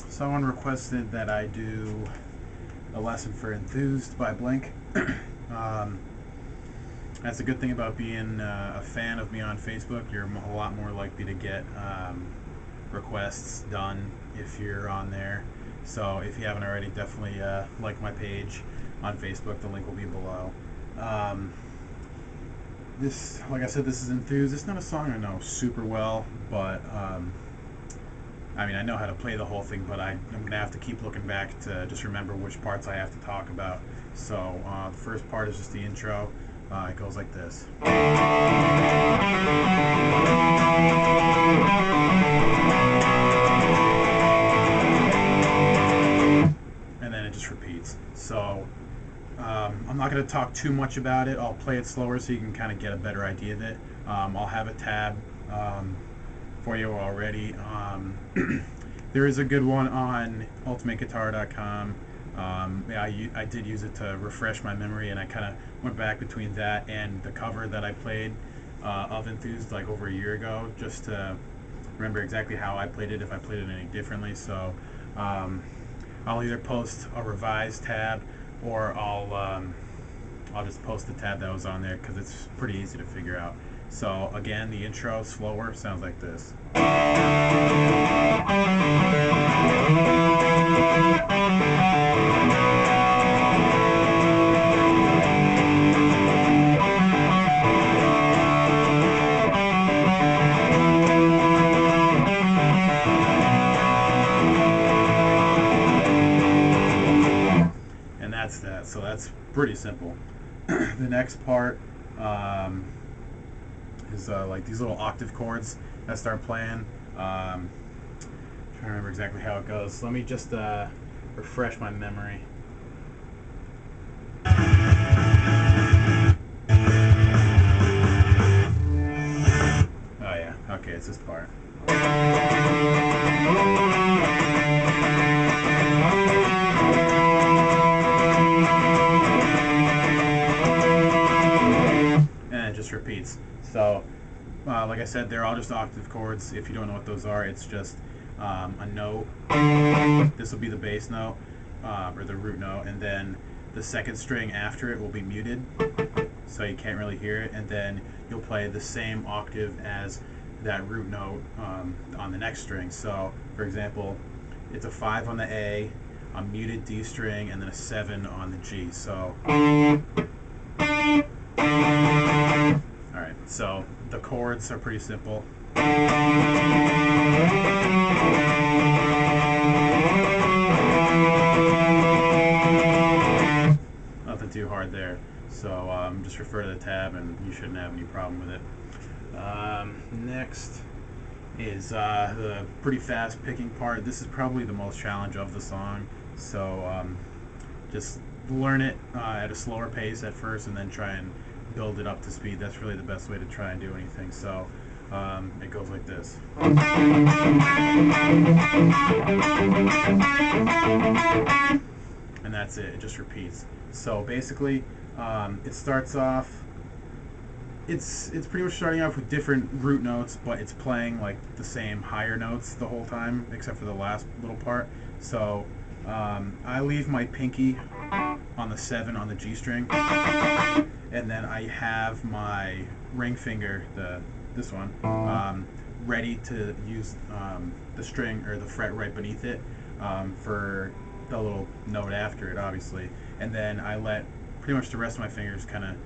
Someone requested that I do a lesson for Enthused by Blink. um, that's a good thing about being a fan of me on Facebook. You're a lot more likely to get requests done if you're on there. So if you haven't already, definitely like my page on Facebook. The link will be below. This, like I said, this is Enthused. It's not a song I know super well, but I mean, I know how to play the whole thing, but I'm going to have to keep looking back to just remember which parts I have to talk about. So the first part is just the intro. It goes like this. And then it just repeats. So I'm not going to talk too much about it. I'll play it slower so you can kind of get a better idea of it. I'll have a tab for you already. There is a good one on ultimateguitar.com. I did use it to refresh my memory, and I kind of went back between that and the cover that I played of Enthused like over a year ago, just to remember exactly how I played it, if I played it any differently. So I'll either post a revised tab, or I'll just post the tab that was on there, because it's pretty easy to figure out. So again, the intro, slower, sounds like this. And that's that. So that's pretty simple. The next part is like these little octave chords that start playing. Trying to remember exactly how it goes. Let me just refresh my memory. Oh yeah, okay, it's this part. And it just repeats. So like I said, they're all just octave chords. If you don't know what those are, it's just a note. This will be the bass note, or the root note, and then the second string after it will be muted, so you can't really hear it, and then you'll play the same octave as that root note on the next string. So for example, it's a 5 on the A, a muted D string, and then a 7 on the G. So alright, so the chords are pretty simple. Nothing too hard there. So just refer to the tab and you shouldn't have any problem with it. Next is the pretty fast picking part. This is probably the most challenge of the song. So just learn it at a slower pace at first, and then try and build it up to speed. That's really the best way to try and do anything. So it goes like this. And that's it. It just repeats. So basically, it starts off. It's pretty much starting off with different root notes, but it's playing like the same higher notes the whole time, except for the last little part. So I leave my pinky on the 7 on the G string, and then I have my ring finger, this one, ready to use the string or the fret right beneath it for the little note after it, obviously. And then I let pretty much the rest of my fingers kind of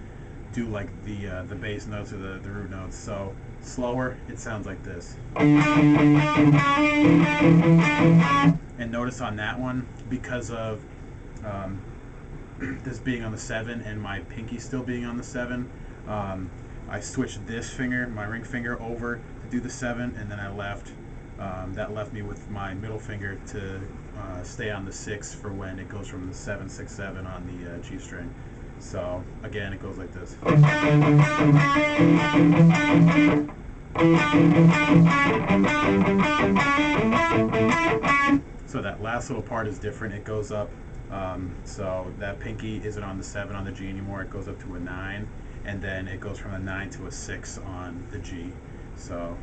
do like the bass notes or the root notes. So slower, it sounds like this. And notice on that one, because of this being on the 7 and my pinky still being on the 7, I switched this finger, my ring finger, over to do the 7, and then I left that left me with my middle finger to stay on the 6 for when it goes from the 7, 6, 7 on the G string. So again, it goes like this. So that last little part is different. It goes up. So that pinky isn't on the 7 on the G anymore. It goes up to a 9, and then it goes from a 9 to a 6 on the G. So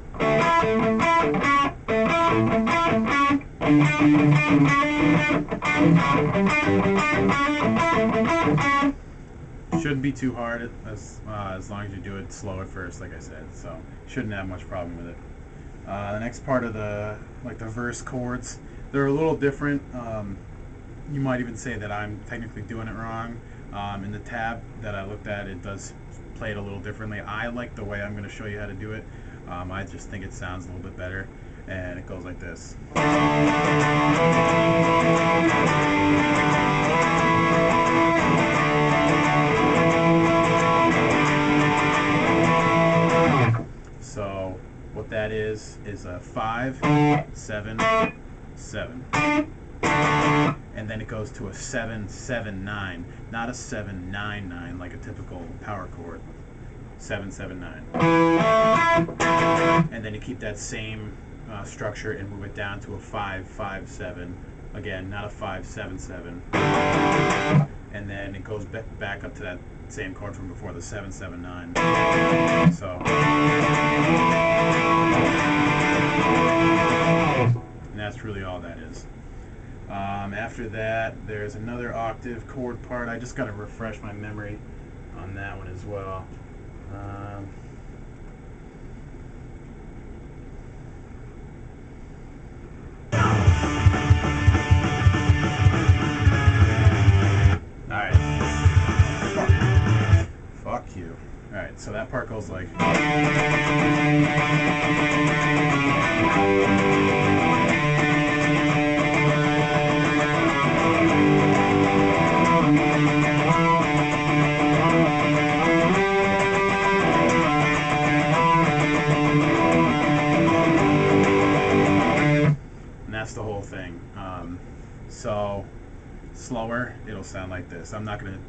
Shouldn't be too hard as long as you do it slow at first, like I said. So shouldn't have much problem with it. The next part of the verse chords, they're a little different. You might even say that I'm technically doing it wrong. In the tab that I looked at, it does play it a little differently. I like the way I'm going to show you how to do it. I just think it sounds a little bit better, and it goes like this. So what that is a 5, 7, 7. And then it goes to a 7, 7, 9, not a 7, 9, 9 like a typical power chord. 7, 7, 9. And then you keep that same structure and move it down to a 5, 5, 7. Again, not a 5, 7, 7. And then it goes back up to that same chord from before, the 7, 7, 9. So, and that's really all that is. After that, there's another octave chord part. I just got to refresh my memory on that one as well. Alright. Fuck you. Alright, so that part goes like... That's the whole thing. So slower, it'll sound like this. I'm not going to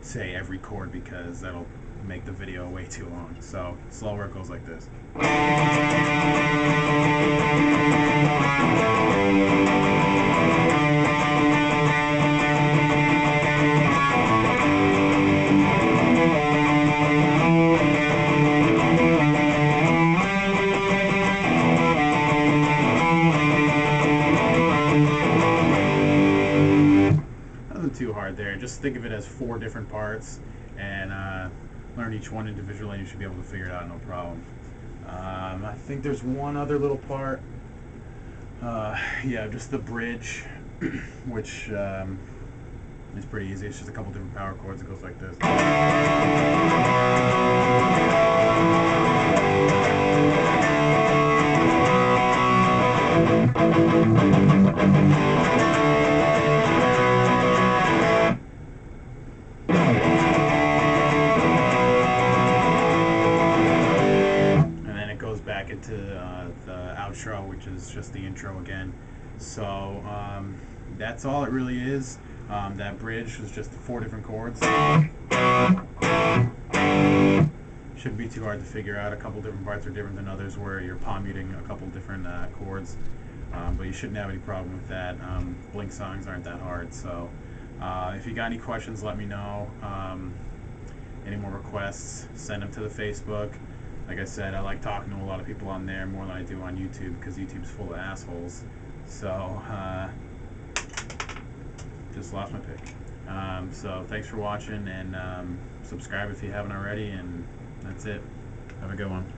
say every chord because that'll make the video way too long. So slower, it goes like this. Too hard there. Just think of it as 4 different parts and learn each one individually, and you should be able to figure it out no problem. I think there's one other little part. Yeah, just the bridge, which is pretty easy. It's just a couple different power chords. It goes like this. Back into the outro, which is just the intro again. So that's all it really is. That bridge was just 4 different chords. Shouldn't be too hard to figure out. A couple different parts are different than others where you're palm muting a couple different chords, but you shouldn't have any problem with that. Blink songs aren't that hard. So if you got any questions, let me know. Any more requests, send them to the Facebook. Like I said, I like talking to a lot of people on there more than I do on YouTube because YouTube's full of assholes. So, just lost my pick. So, thanks for watching, and subscribe if you haven't already, and that's it. Have a good one.